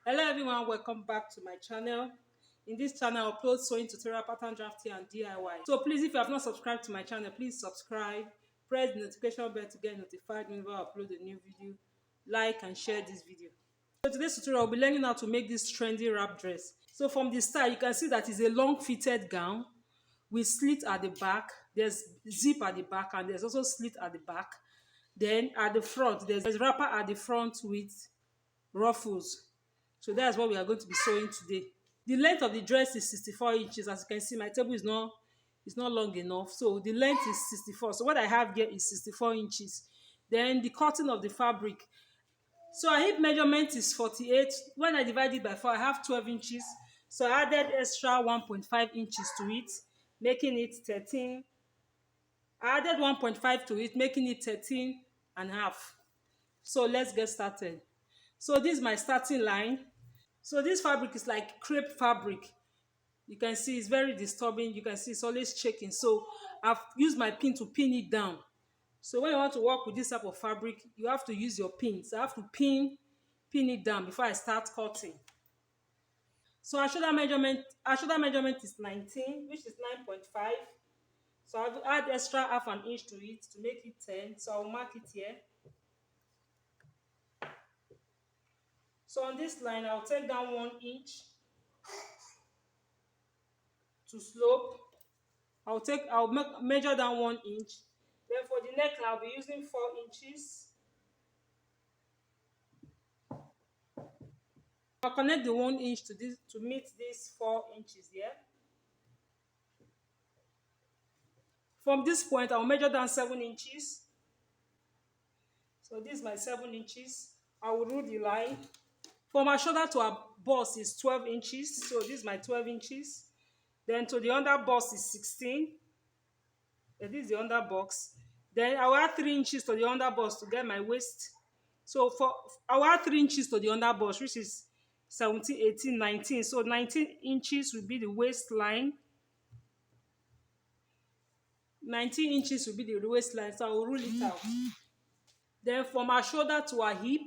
Hello everyone, welcome back to my channel. In this channel, I upload sewing tutorial, pattern drafting and DIY. So please, if you have not subscribed to my channel, please subscribe, press the notification bell to get notified whenever I upload a new video, like and share this video. So today's tutorial, I'll be learning how to make this trendy wrap dress. So from the start, you can see that it's a long fitted gown with slit at the back. There's zip at the back and there's also slit at the back. Then at the front, there's wrapper at the front with ruffles. So that's what we are going to be sewing today. The length of the dress is 64 inches. As you can see, my table is not long enough. So the length is 64. So what I have here is 64 inches. Then the cutting of the fabric. So our hip measurement is 48. When I divide it by 4, I have 12 inches. So I added extra 1.5 inches to it, making it 13. I added 1.5 to it, making it 13 and a half. So let's get started. So this is my starting line. So this fabric is like crepe fabric. You can see it's very disturbing. You can see it's always shaking. So I've used my pin to pin it down. So when you want to work with this type of fabric, you have to use your pins. I have to pin it down before I start cutting. So our shoulder measurement is 19, which is 9.5. So I've add extra half an inch to it to make it 10. So I'll mark it here. So on this line, I'll take down 1 inch to slope. I'll measure down 1 inch. Then for the neckline, I'll be using 4 inches. I'll connect the 1 inch to this to meet this 4 inches here. From this point, I'll measure down 7 inches. So this is my 7 inches. I will rule the line. From our shoulder to our bust is 12 inches. So this is my 12 inches. Then to the under bust is 16. This is the under box. Then I'll add 3 inches to the under bust to get my waist. So I'll add 3 inches to the under bust, which is 17, 18, 19. So 19 inches will be the waistline. 19 inches will be the waistline. So I will rule it out. Then from our shoulder to our hip,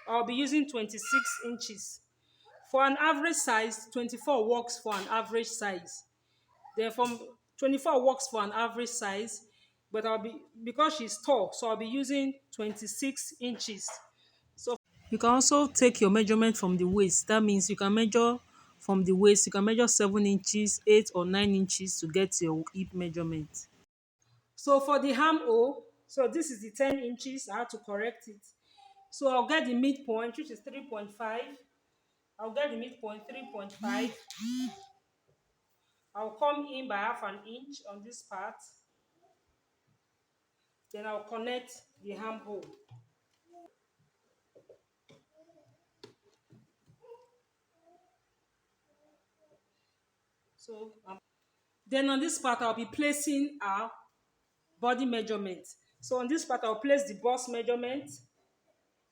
I'll be using 26 inches. For an average size, 24 works for an average size. Then from 24 works for an average size, but because she's tall, so I'll be using 26 inches. So you can also take your measurement from the waist. That means you can measure from the waist. You can measure 7 inches, 8 or 9 inches to get your hip measurement. So for the armhole, so this is the 10 inches. I have to correct it. So I'll get the midpoint, which is 3.5. I'll get the midpoint 3.5. I'll come in by half an inch on this part. Then I'll connect the armhole. So then on this part, I'll be placing our body measurement. So on this part, I'll place the bust measurement.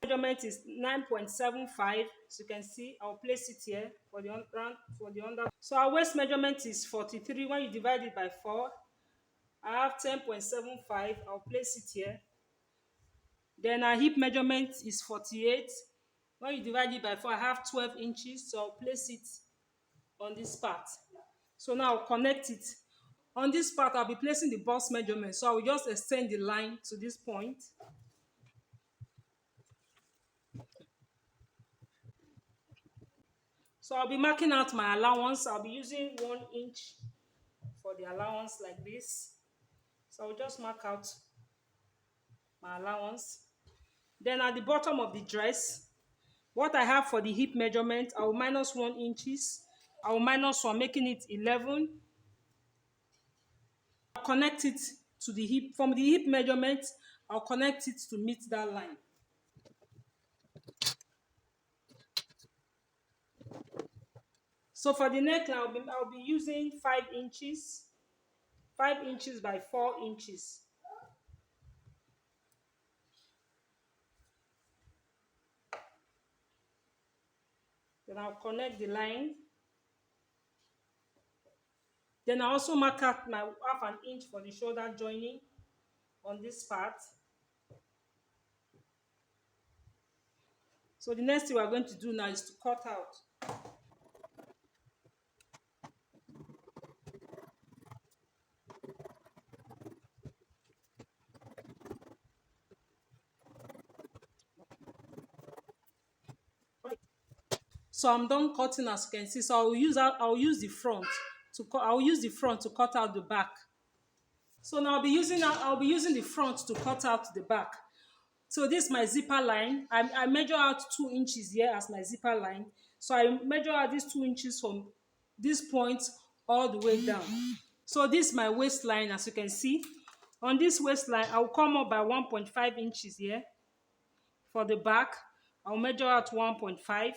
Measurement is 9.75. So you can see, I'll place it here for the under. So our waist measurement is 43. When you divide it by 4, I have 10.75. I'll place it here. Then our hip measurement is 48. When you divide it by 4, I have 12 inches. So I'll place it on this part. So now I'll connect it. On this part, I'll be placing the bust measurement. So I will just extend the line to this point. So I'll be marking out my allowance. I'll be using 1 inch for the allowance like this. So I'll just mark out my allowance. Then at the bottom of the dress, what I have for the hip measurement, I will minus 1 inches. I will minus 1, making it 11. I'll connect it to the hip. From the hip measurement, I'll connect it to meet that line. So for the neckline, I'll be using 5 inches. 5 inches by 4 inches. Then I'll connect the line. Then I also mark out my half an inch for the shoulder joining on this part. So the next thing we are going to do now is to cut out. So I'm done cutting, as you can see. So I'll use the front to cut. I'll use the front to cut out the back. So now I'll be using the front to cut out the back. So this is my zipper line. I measure out 2 inches here as my zipper line. So I measure out these 2 inches from this point all the way down. So this is my waistline, as you can see. On this waistline, I'll come up by 1.5 inches here. For the back, I'll measure out 1.5.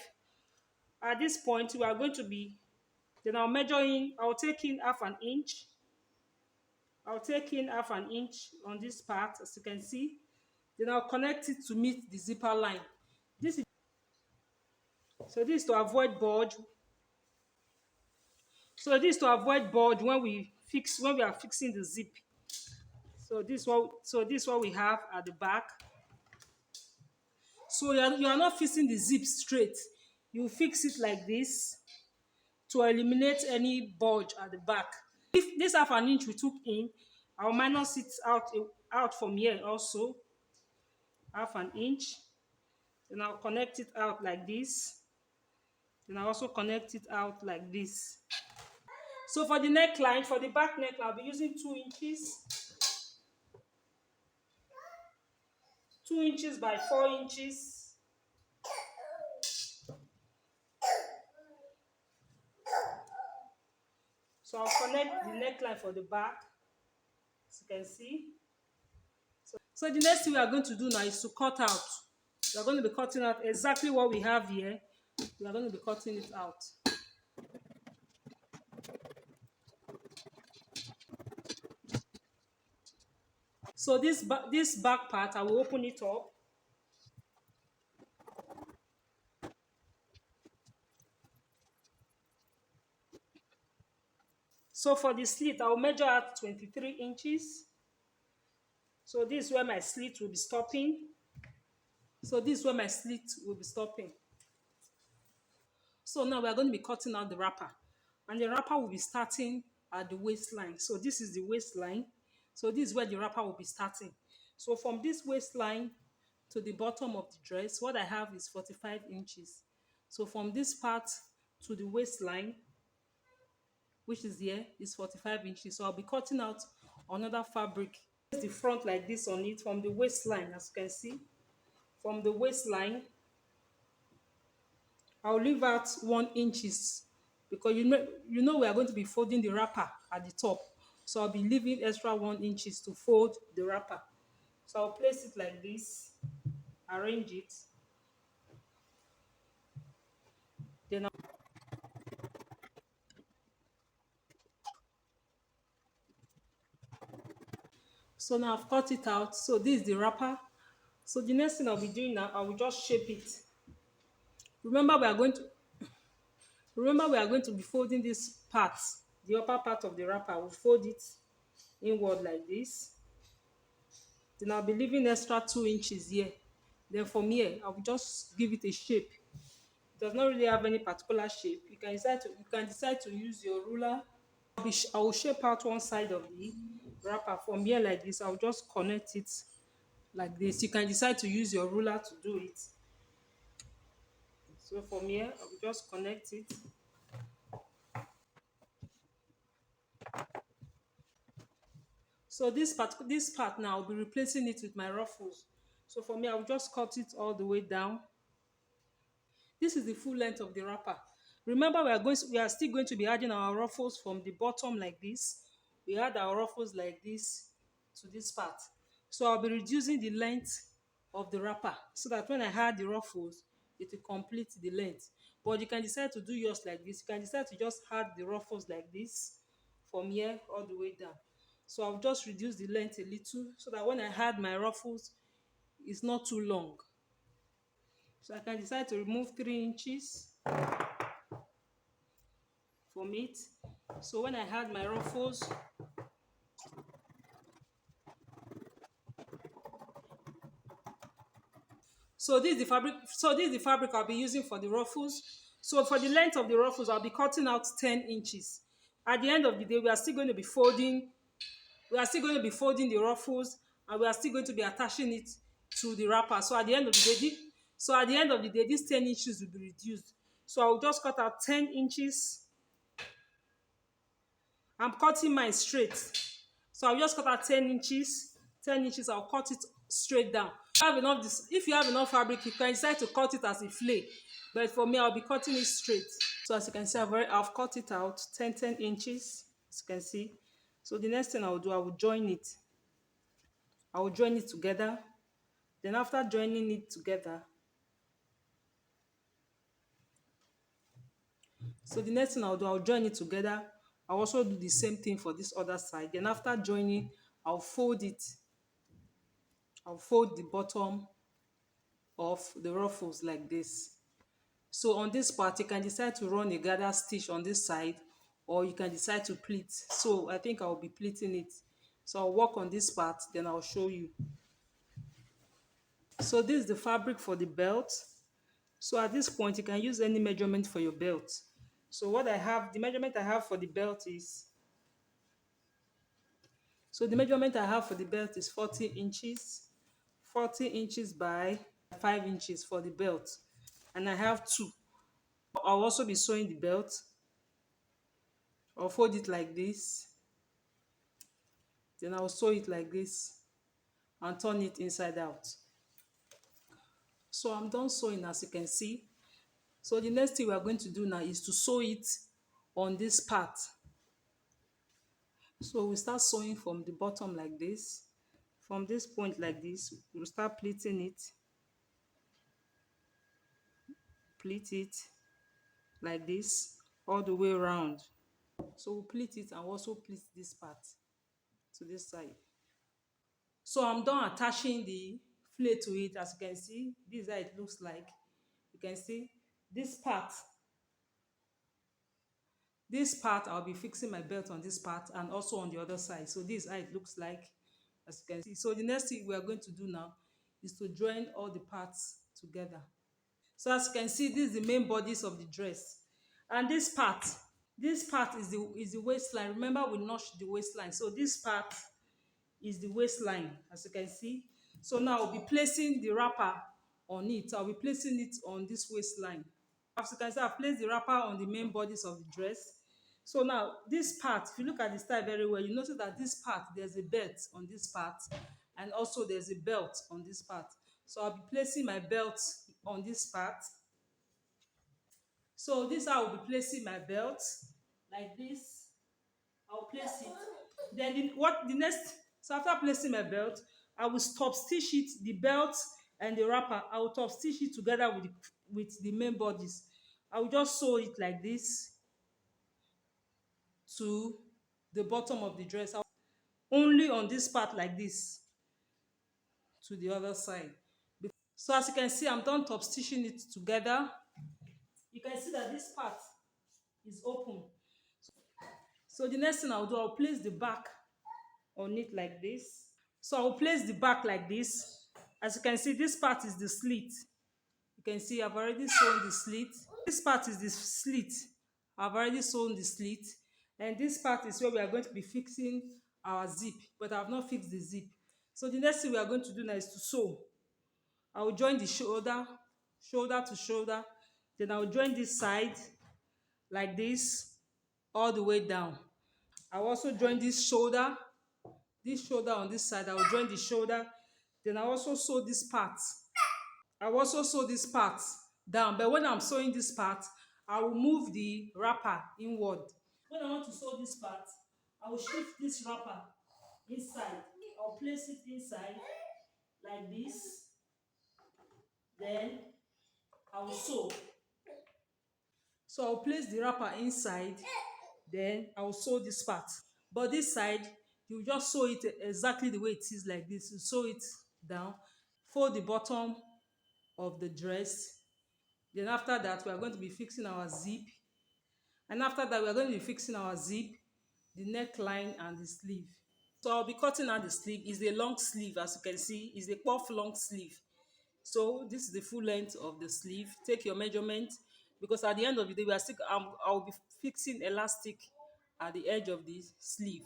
At this point, we are going to be, then I'll take in half an inch. I'll take in half an inch on this part, as you can see. Then I'll connect it to meet the zipper line. This is to avoid bulge. So this is to avoid bulge when we are fixing the zip. So this is what we have at the back. So you are not fixing the zip straight. You fix it like this to eliminate any bulge at the back. If this half an inch we took in, I'll minus it out from here also. Half an inch. Then I'll connect it out like this. Then I'll also connect it out like this. So for the neckline, for the back neck, I'll be using 2 inches. 2 inches by 4 inches. So I'll connect the neckline for the back, as you can see. So the next thing we are going to do now is to cut out. We are going to be cutting out exactly what we have here. We are going to be cutting it out. So this back part, I will open it up. So for the slit, I will measure out 23 inches. So this is where my slit will be stopping. So now we are going to be cutting out the wrapper. And the wrapper will be starting at the waistline. So this is the waistline. So this is where the wrapper will be starting. So from this waistline to the bottom of the dress, what I have is 45 inches. So from this part to the waistline, which is here, is 45 inches. So I'll be cutting out another fabric. The front like this on it from the waistline, as you can see. From the waistline, I'll leave out 1 inches because you know we are going to be folding the wrapper at the top. So I'll be leaving extra 1 inches to fold the wrapper. So I'll place it like this, arrange it. Then so now I've cut it out. So this is the wrapper. So the next thing I'll be doing now, I will just shape it. Remember we are going to be folding this part, the upper part of the wrapper. We'll fold it inward like this. Then I'll be leaving extra 2 inches here. Then from here, I'll just give it a shape. It does not really have any particular shape. You can decide to use your ruler. I will shape out one side of the wrapper from here like this. I'll just connect it like this. You can decide to use your ruler to do it. So from here, I will just connect it. So this part now, I'll be replacing it with my ruffles. So for me, I'll just cut it all the way down. This is the full length of the wrapper. Remember, we are still going to be adding our ruffles from the bottom like this. We add our ruffles like this to this part. So I'll be reducing the length of the wrapper so that when I add the ruffles, it will complete the length. But you can decide to do yours like this. You can decide to just add the ruffles like this from here all the way down. So I'll just reduce the length a little so that when I add my ruffles, it's not too long. So I can decide to remove 3 inches from it. So when I add my ruffles, So this is the fabric. So this is the fabric I'll be using for the ruffles. So for the length of the ruffles, I'll be cutting out 10 inches. At the end of the day, we are still going to be folding. We are still going to be folding the ruffles, and we are still going to be attaching it to the wrapper. So at the end of the day, these 10 inches will be reduced. So I'll just cut out 10 inches. I'm cutting mine straight. So I'll just cut out 10 inches. 10 inches, I'll cut it straight down. If you have enough fabric, you can decide to cut it as a fillet. But for me, I'll be cutting it straight. So as you can see, I've cut it out 10 inches, as you can see. So the next thing I will do, I will join it. I will join it together. Then after joining it together, so the next thing I'll do, I'll join it together. I'll also do the same thing for this other side. Then after joining, I'll fold it. I'll fold the bottom of the ruffles like this. So on this part, you can decide to run a gather stitch on this side, or you can decide to pleat. So I think I'll be pleating it. So I'll work on this part, then I'll show you. So this is the fabric for the belt. So at this point, you can use any measurement for your belt. So the measurement I have for the belt is, so the measurement I have for the belt is 40 inches. 40 inches by 5 inches for the belt. And I have 2. I'll also be sewing the belt. I'll fold it like this. Then I'll sew it like this and turn it inside out. So I'm done sewing, as you can see. So the next thing we are going to do now is to sew it on this part. So we start sewing from the bottom like this. From this point like this, we'll start pleating it. Pleat it like this all the way around. So we'll pleat it and also pleat this part to this side. So I'm done attaching the fillet to it. As you can see, this is how it looks like. You can see this part. This part, I'll be fixing my belt on this part and also on the other side. So this is how it looks like, as you can see. So the next thing we are going to do now is to join all the parts together. So as you can see, this is the main bodies of the dress. And this part is the waistline. Remember, we notched the waistline. So this part is the waistline, as you can see. So now I'll be placing the wrapper on it. I'll be placing it on this waistline. As you can see, I've placed the wrapper on the main bodies of the dress. So now this part, if you look at the style very well, you notice that this part, there's a belt on this part, and also there's a belt on this part. So I'll be placing my belt on this part. So this is how I'll be placing my belt, like this. I'll place it. Then so after placing my belt, I will top stitch it, the belt and the wrapper. I will top stitch it together with the main bodies. I will just sew it like this to the bottom of the dress. Only on this part like this to the other side. So as you can see, I'm done top stitching it together. You can see that this part is open. So the next thing I'll do, I'll place the back on it like this. So I'll place the back like this. As you can see, this part is the slit. You can see I've already sewn the slit. This part is the slit. I've already sewn the slit. And this part is where we are going to be fixing our zip, but I have not fixed the zip. So the next thing we are going to do now is to sew. I will join the shoulder to shoulder. Then I will join this side like this all the way down. I will also join this shoulder on this side. I will join the shoulder. Then I also sew this part. I will also sew this part down. But when I'm sewing this part, I will move the wrapper inward. When I want to sew this part, I will shift this wrapper inside. I'll place it inside like this. Then I will sew. So I'll place the wrapper inside. Then I will sew this part. But this side, you just sew it exactly the way it is like this. You sew it down, fold the bottom of the dress. Then after that, we are going to be fixing our zip. And after that, we are going to be fixing our zip, the neckline, and the sleeve. So I'll be cutting out the sleeve. It's a long sleeve, as you can see. It's a puff long sleeve. So this is the full length of the sleeve. Take your measurement, because at the end of the day we are still I'll be fixing elastic at the edge of the sleeve.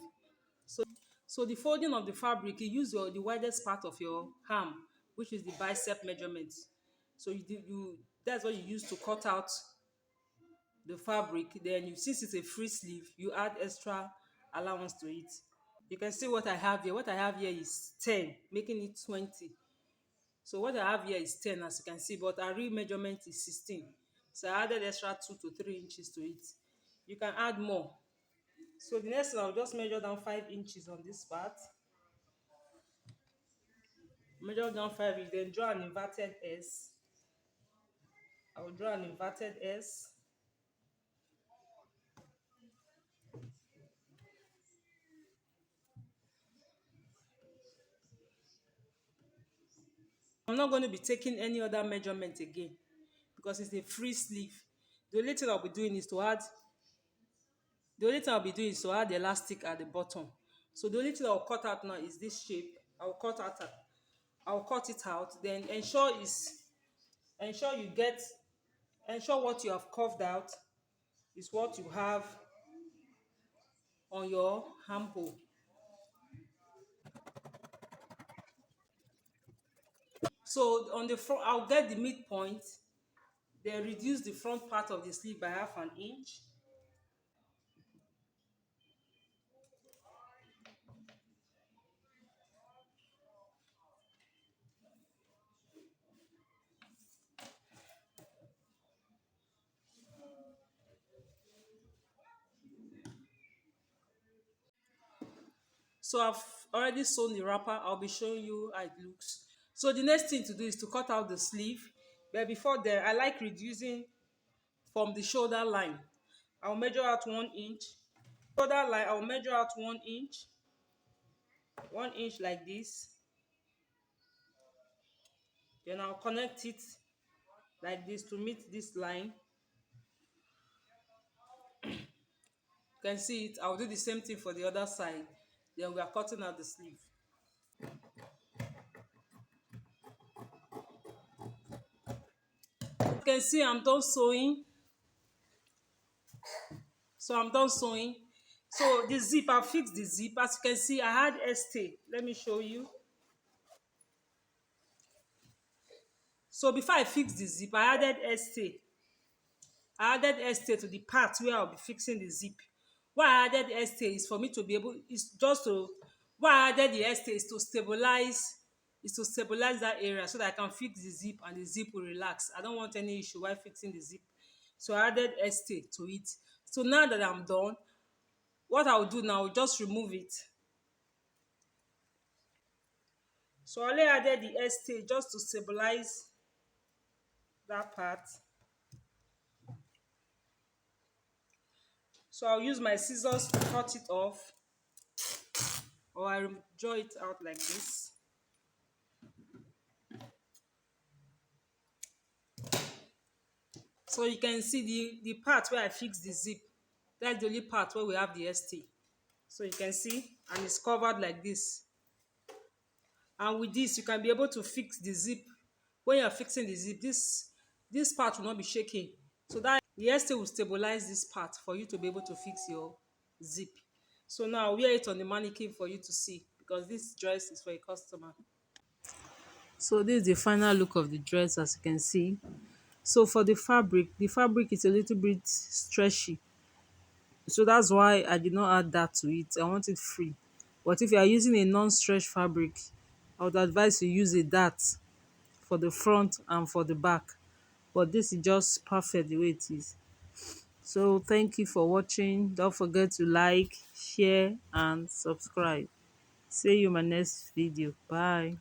So the folding of the fabric, you use the widest part of your arm, which is the bicep measurement. So you that's what you use to cut out the fabric. Then you, since it's a free sleeve, you add extra allowance to it. You can see what I have here. What I have here is 10, making it 20. So what I have here is 10, as you can see, but our real measurement is 16. So I added extra 2 to 3 inches to it. You can add more. So the next thing, I'll just measure down 5 inches on this part. Measure down 5 inches, then draw an inverted S. I will draw an inverted S. I'm not going to be taking any other measurement again because it's a free sleeve. The only thing I'll be doing is to add the only thing I'll be doing is to add the elastic at the bottom. So the only thing I'll cut out now is this shape. I'll cut it out. Then ensure you get ensure what you have carved out is what you have on your armhole. So on the front, I'll get the midpoint, then reduce the front part of the sleeve by half an inch. So I've already sewn the wrapper. I'll be showing you how it looks. So the next thing to do is to cut out the sleeve. But before then, I like reducing from the shoulder line. I'll measure out 1 inch. Shoulder line, I'll measure out 1 inch. 1 inch like this. Then I'll connect it like this to meet this line. You can see it. I'll do the same thing for the other side. Then we are cutting out the sleeve. You can see I'm done sewing. So I'm done sewing. So the zip, I fixed the zip. As you can see, I had stay. Let me show you. So before I fix the zip, I added stay. I added stay to the part where I'll be fixing the zip. Why I added stay is for me to be able, is just to, why I added the stay is to stabilize that area so that I can fix the zip and the zip will relax. I don't want any issue while fixing the zip. So I added stay to it. So now that I'm done, what I'll do now, I'll just remove it. So I only added the stay just to stabilize that part. So I'll use my scissors to cut it off, or I draw it out like this. So you can see the part where I fixed the zip. That's the only part where we have the ST. So you can see, and it's covered like this. And with this, you can be able to fix the zip. When you're fixing the zip, this part will not be shaking. So that the ST will stabilize this part for you to be able to fix your zip. So now I'll wear it on the mannequin for you to see, because this dress is for a customer. So this is the final look of the dress, as you can see. So for the fabric is a little bit stretchy. So that's why I did not add that to it. I want it free. But if you are using a non-stretch fabric, I would advise you use a dart for the front and for the back. But this is just perfect the way it is. So thank you for watching. Don't forget to like, share and subscribe. See you in my next video. Bye.